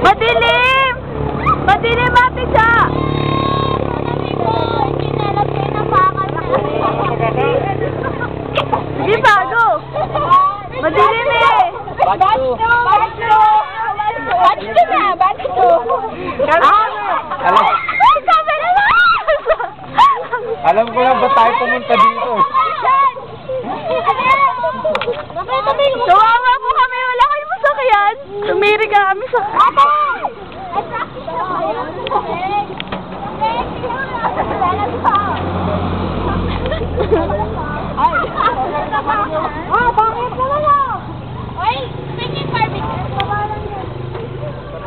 Madilim! Madilim, Ate Cha! Sige pa, go! Madilim eh! Batch 2 na! Batch 2! Alam ko lang ba tayo pumunta dito? Kawawa po kami, wala kayong masakyan. Tumiri ka kami sa...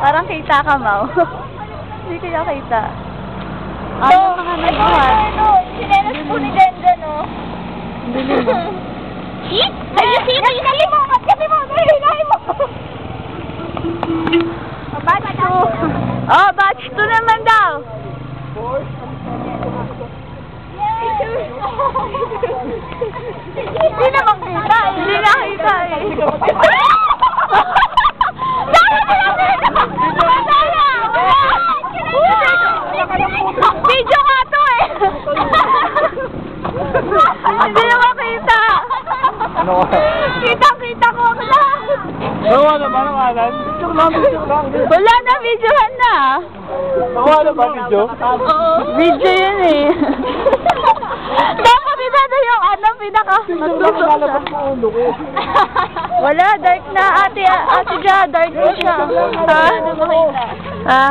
Parang kita ka, Mau. Hindi kaya kita. Ano mga nagbuhat? Sinelas po ni Denda, no? Bili mo. Kasi mo! Batch 2! Oh, batch 2 naman daw. Hindi naman kita eh. Hindi nakita eh. Video nga to eh. Hindi na makita. Ano ka? Kita ko ang lahat. Nakuha na ba ng alan? Picture lang. Wala na, videohan na. Nakuha na ba video? Oo. Video yun eh. Dapat itado yung pinaka matusok siya. Wala, dark na. Ate Ja, dark na siya. Ha?